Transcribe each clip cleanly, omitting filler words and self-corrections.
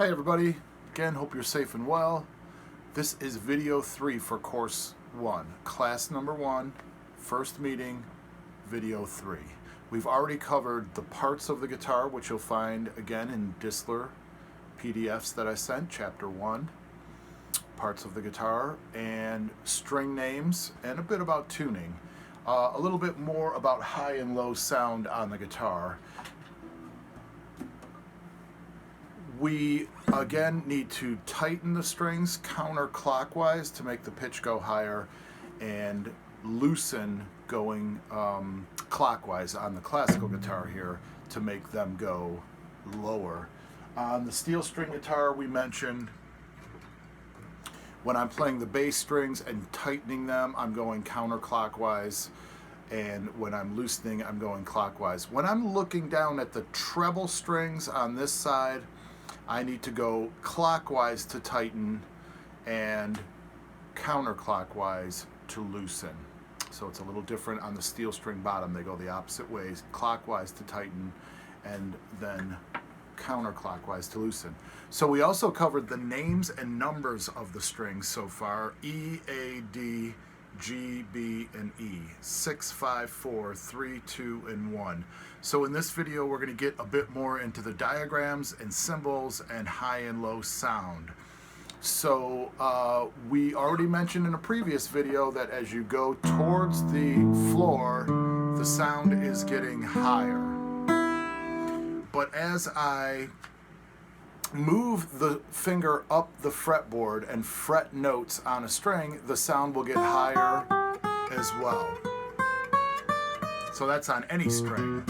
Hi everybody, again hope you're safe and well. This is video 3 for course 1, class number 1, first meeting, video 3. We've already covered the parts of the guitar, which you'll find again in Disler PDFs that I sent, chapter 1, parts of the guitar, and string names, and a bit about tuning. A little bit more about high and low sound on the guitar. We again need to tighten the strings counterclockwise to make the pitch go higher, and loosen going clockwise on the classical guitar here to make them go lower. On the steel string guitar, we mentioned when I'm playing the bass strings and tightening them, I'm going counterclockwise, and when I'm loosening, I'm going clockwise. When I'm looking down at the treble strings on this side, I need to go clockwise to tighten and counterclockwise to loosen. So it's a little different on the steel string bottom. They go the opposite ways, clockwise to tighten and then counterclockwise to loosen. So we also covered the names and numbers of the strings so far: E, A, D, G, B, and E. 6, 5, 4, 3, 2, and 1. So in this video, we're going to get a bit more into the diagrams and symbols and high and low sound. So we already mentioned in a previous video that as you go towards the floor, the sound is getting higher. But as I move the finger up the fretboard and fret notes on a string, the sound will get higher as well. So that's on any string.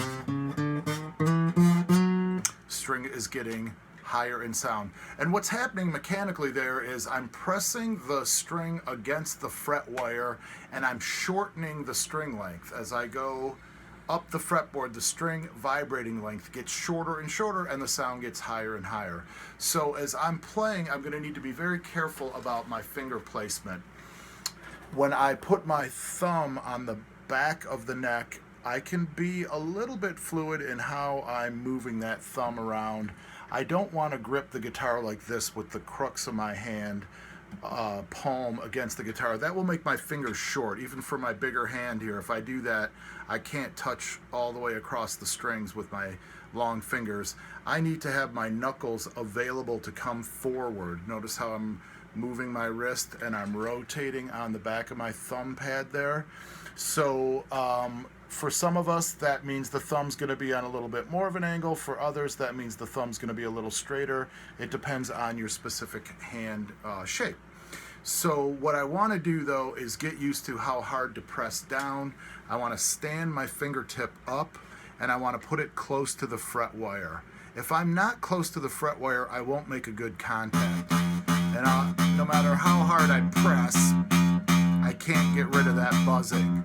String is getting higher in sound. And what's happening mechanically there is I'm pressing the string against the fret wire and I'm shortening the string length. As I go up the fretboard, the string vibrating length gets shorter and shorter and the sound gets higher and higher. So as I'm playing, I'm going to need to be very careful about my finger placement. When I put my thumb on the back of the neck, I can be a little bit fluid in how I'm moving that thumb around. I don't want to grip the guitar like this with the crux of my hand palm against the guitar. That will make my fingers short. Even for my bigger hand here, if I do that, I can't touch all the way across the strings with my long fingers. I need to have my knuckles available to come forward. Notice how I'm moving my wrist and I'm rotating on the back of my thumb pad there. So for some of us, that means the thumb's going to be on a little bit more of an angle. For others, that means the thumb's going to be a little straighter. It depends on your specific hand shape. So what I want to do, though, is get used to how hard to press down. I want to stand my fingertip up, and I want to put it close to the fret wire. If I'm not close to the fret wire, I won't make a good contact. And no matter how hard I press, I can't get rid of that buzzing.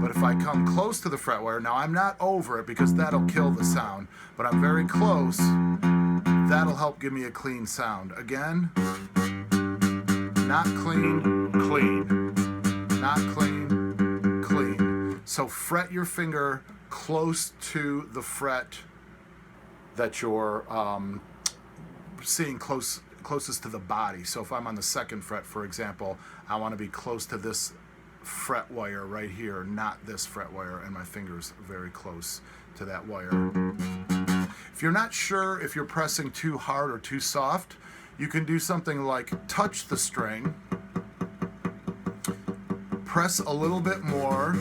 But if I come close to the fret wire, now I'm not over it because that'll kill the sound, but I'm very close, that'll help give me a clean sound. Again, not clean, clean, not clean, clean. So fret your finger close to the fret that you're seeing closest to the body. So if I'm on the 2nd fret, for example, I want to be close to this fret wire right here, not this fret wire, and my fingers very close to that wire. If you're not sure if you're pressing too hard or too soft, you can do something like touch the string, press a little bit more,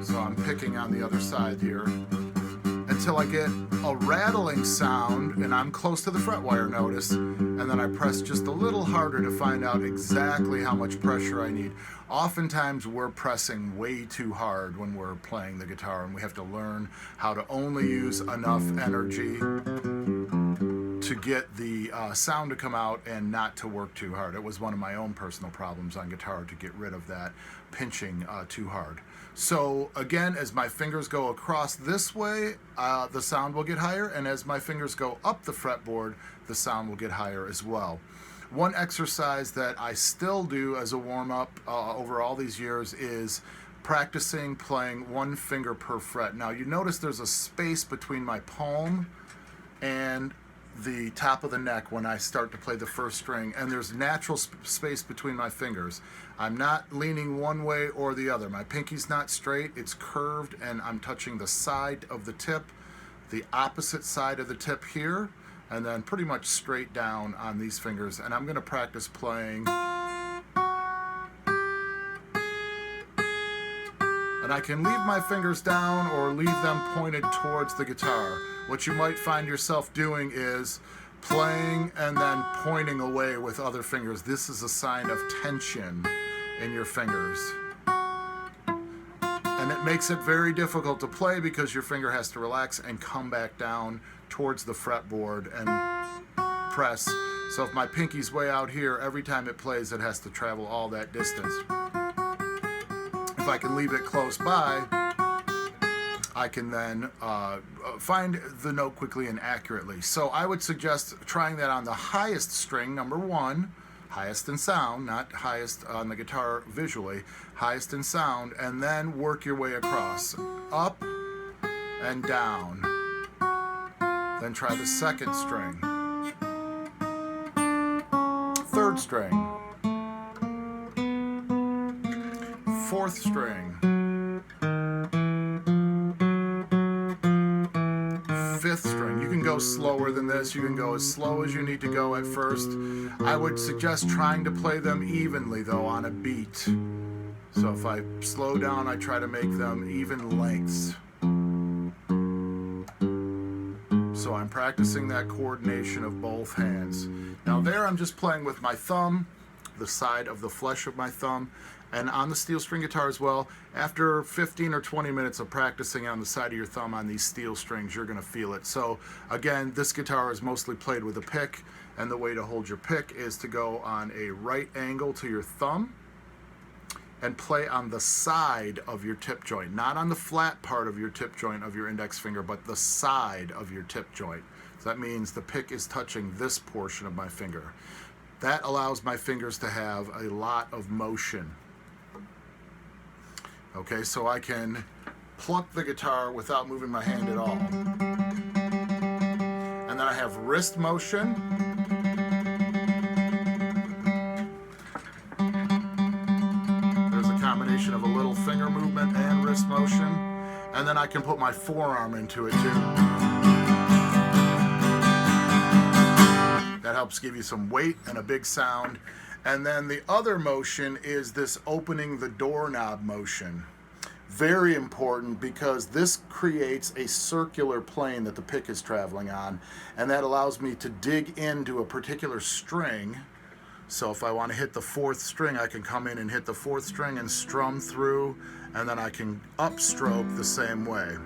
so I'm picking on the other side here, until I get a rattling sound and I'm close to the fret wire, notice, and then I press just a little harder to find out exactly how much pressure I need. Oftentimes we're pressing way too hard when we're playing the guitar, and we have to learn how to only use enough energy to get the sound to come out and not to work too hard. It was one of my own personal problems on guitar, to get rid of that pinching too hard. So again, as my fingers go across this way, the sound will get higher, and as my fingers go up the fretboard, the sound will get higher as well. One exercise that I still do as a warm-up over all these years is practicing playing one finger per fret. Now you notice there's a space between my palm and the top of the neck when I start to play the first string, and there's natural space between my fingers. I'm not leaning one way or the other. My pinky's not straight, it's curved, and I'm touching the side of the tip, the opposite side of the tip here, and then pretty much straight down on these fingers. And I'm going to practice playing. And I can leave my fingers down or leave them pointed towards the guitar. What you might find yourself doing is playing and then pointing away with other fingers. This is a sign of tension in your fingers. And it makes it very difficult to play because your finger has to relax and come back down towards the fretboard and press. So if my pinky's way out here, every time it plays, it has to travel all that distance. If I can leave it close by, I can then find the note quickly and accurately. So I would suggest trying that on the highest string, number one, highest in sound, not highest on the guitar visually, highest in sound, and then work your way across, up and down. Then try the second string, third string, fourth string, fifth string. You can go slower than this. You can go as slow as you need to go at first. I would suggest trying to play them evenly though on a beat. So if I slow down, I try to make them even lengths. So I'm practicing that coordination of both hands. Now there I'm just playing with my thumb, the side of the flesh of my thumb, and on the steel string guitar as well. After 15 or 20 minutes of practicing on the side of your thumb on these steel strings, you're going to feel it. So again, this guitar is mostly played with a pick, and the way to hold your pick is to go on a right angle to your thumb and play on the side of your tip joint, not on the flat part of your tip joint of your index finger, but the side of your tip joint. So that means the pick is touching this portion of my finger. That allows my fingers to have a lot of motion. Okay, so I can pluck the guitar without moving my hand at all. And then I have wrist motion. There's a combination of a little finger movement and wrist motion. And then I can put my forearm into it too. That helps give you some weight and a big sound. And then the other motion is this opening the doorknob motion. Very important because this creates a circular plane that the pick is traveling on, and that allows me to dig into a particular string. So if I want to hit the fourth string, I can come in and hit the fourth string and strum through, and then I can upstroke the same way,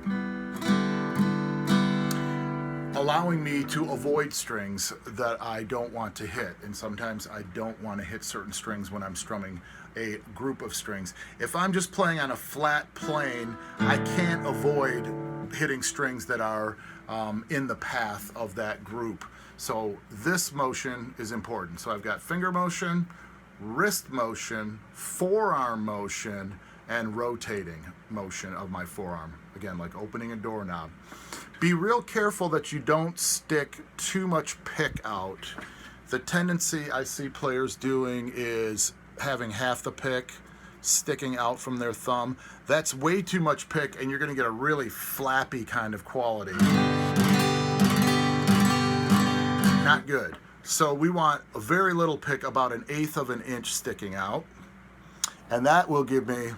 allowing me to avoid strings that I don't want to hit. And sometimes I don't want to hit certain strings when I'm strumming a group of strings. If I'm just playing on a flat plane, I can't avoid hitting strings that are in the path of that group. So this motion is important. So I've got finger motion, wrist motion, forearm motion, and rotating motion of my forearm. Again, like opening a doorknob. Be real careful that you don't stick too much pick out. The tendency I see players doing is having half the pick sticking out from their thumb. That's way too much pick, and you're going to get a really flappy kind of quality. Not good. So we want a very little pick, about 1/8 of an inch sticking out, and that will give me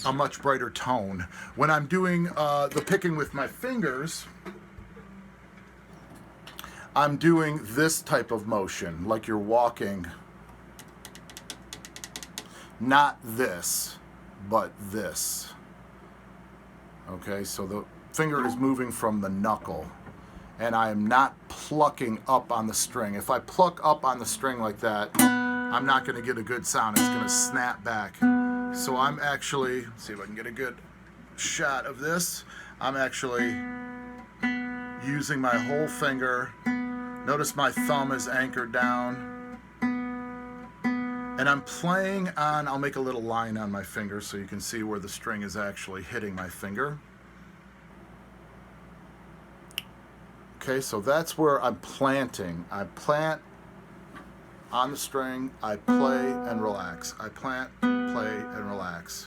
a much brighter tone. When I'm doing the picking with my fingers, I'm doing this type of motion, like you're walking. Not this, but this. Okay, so the finger is moving from the knuckle, and I am not plucking up on the string. If I pluck up on the string like that, I'm not going to get a good sound. It's going to snap back. So I'm actually, let's see if I can get a good shot of this. I'm actually using my whole finger. Notice my thumb is anchored down. And I'm playing on, I'll make a little line on my finger so you can see where the string is actually hitting my finger. Okay, so that's where I'm planting. I plant on the string, I play and relax. I plant, play, and relax.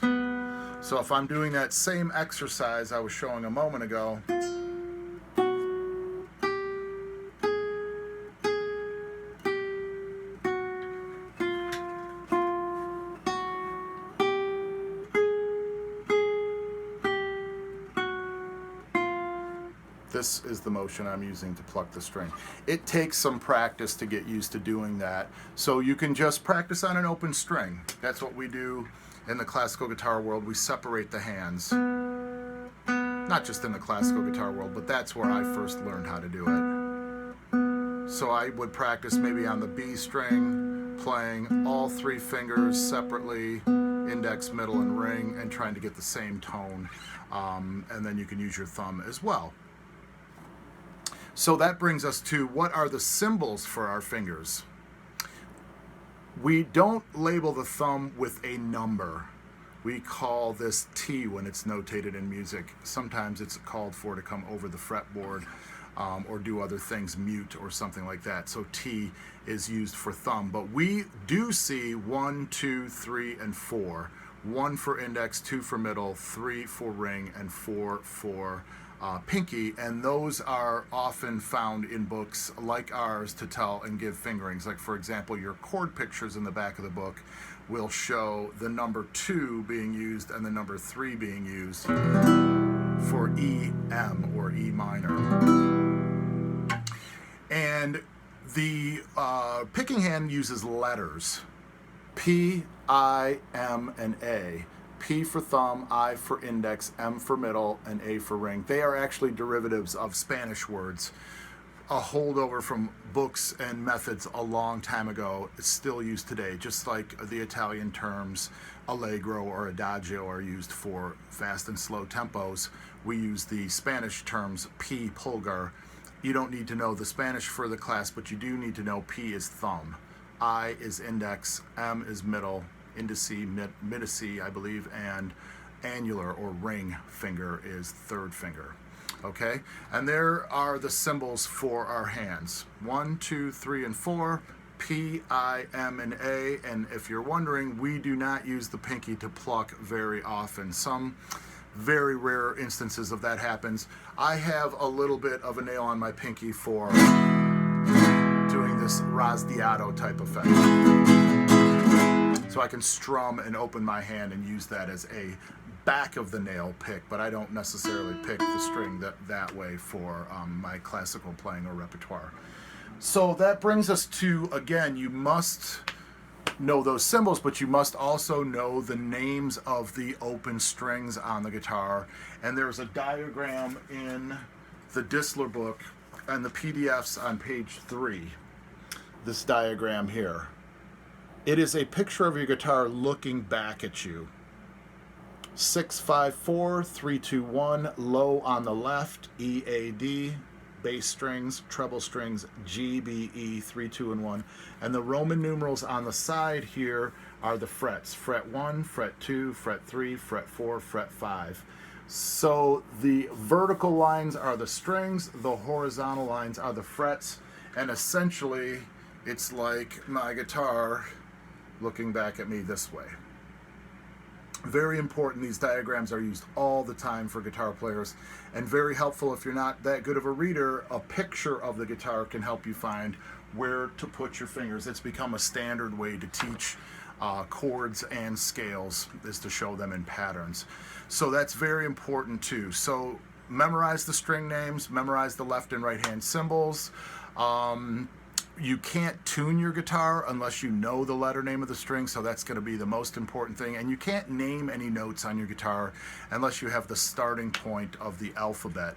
So if I'm doing that same exercise I was showing a moment ago, this is the motion I'm using to pluck the string. It takes some practice to get used to doing that. So you can just practice on an open string. That's what we do in the classical guitar world. We separate the hands. Not just in the classical guitar world, but that's where I first learned how to do it. So I would practice maybe on the B string, playing all three fingers separately, index, middle, and ring, and trying to get the same tone. And then you can use your thumb as well. So that brings us to what are the symbols for our fingers. We don't label the thumb with a number. We call this T when it's notated in music. Sometimes it's called for to come over the fretboard or do other things, mute or something like that. So T is used for thumb. But we do see 1, 2, 3, and 4. 1 for index, 2 for middle, 3 for ring, and 4 for pinky, and those are often found in books like ours to tell and give fingerings. Like, for example, your chord pictures in the back of the book will show the number 2 being used and the number 3 being used for E, M, or E minor. And the picking hand uses letters, P, I, M, and A. P for thumb, I for index, M for middle, and A for ring. They are actually derivatives of Spanish words, a holdover from books and methods a long time ago. It's still used today, just like the Italian terms allegro or adagio are used for fast and slow tempos. We use the Spanish terms P, pulgar. You don't need to know the Spanish for the class, but you do need to know P is thumb, I is index, M is middle, indice, midice, I believe, and annular or ring finger is third finger. Okay, and there are the symbols for our hands: 1, 2, 3, and 4. P, I, M, and A. And if you're wondering, we do not use the pinky to pluck very often. Some very rare instances of that happens. I have a little bit of a nail on my pinky for doing this rasdiato type effect. So I can strum and open my hand and use that as a back of the nail pick, but I don't necessarily pick the string that way for my classical playing or repertoire. So that brings us to, again, you must know those symbols, but you must also know the names of the open strings on the guitar. And there's a diagram in the Distler book and the PDFs on page 3, this diagram here. It is a picture of your guitar looking back at you. 6, 5, 4, 3, 2, 1, low on the left, E, A, D, bass strings, treble strings, G, B, E, 3, 2, and 1. And the Roman numerals on the side here are the frets. Fret 1, fret 2, fret 3, fret 4, fret 5. So the vertical lines are the strings, the horizontal lines are the frets, and essentially it's like my guitar looking back at me this way. Very important. These diagrams are used all the time for guitar players, and very helpful if you're not that good of a reader. A picture of the guitar can help you find where to put your fingers. It's become a standard way to teach chords and scales, is to show them in patterns. So that's very important too. So memorize the string names, memorize the left and right hand symbols. You can't tune your guitar unless you know the letter name of the string, so that's going to be the most important thing. And you can't name any notes on your guitar unless you have the starting point of the alphabet.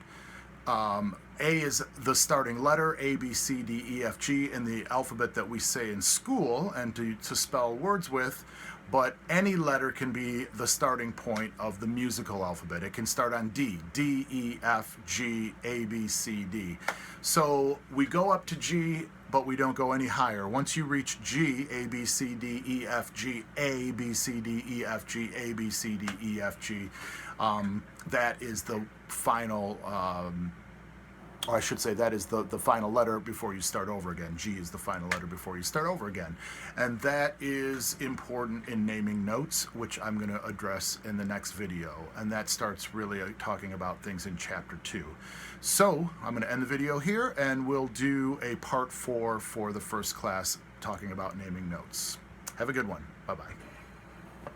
A is the starting letter, A, B, C, D, E, F, G, in the alphabet that we say in school and to spell words with, but any letter can be the starting point of the musical alphabet. It can start on D, D, E, F, G, A, B, C, D. So we go up to G, but we don't go any higher. Once you reach G, A, B, C, D, E, F, G, A, B, C, D, E, F, G, A, B, C, D, E, F, G, that is the final or I should say that is the final letter before you start over again. G is the final letter before you start over again. And that is important in naming notes, which I'm going to address in the next video. And that starts really talking about things in chapter 2. So I'm going to end the video here, and we'll do a part 4 for the first class talking about naming notes. Have a good one. Bye-bye.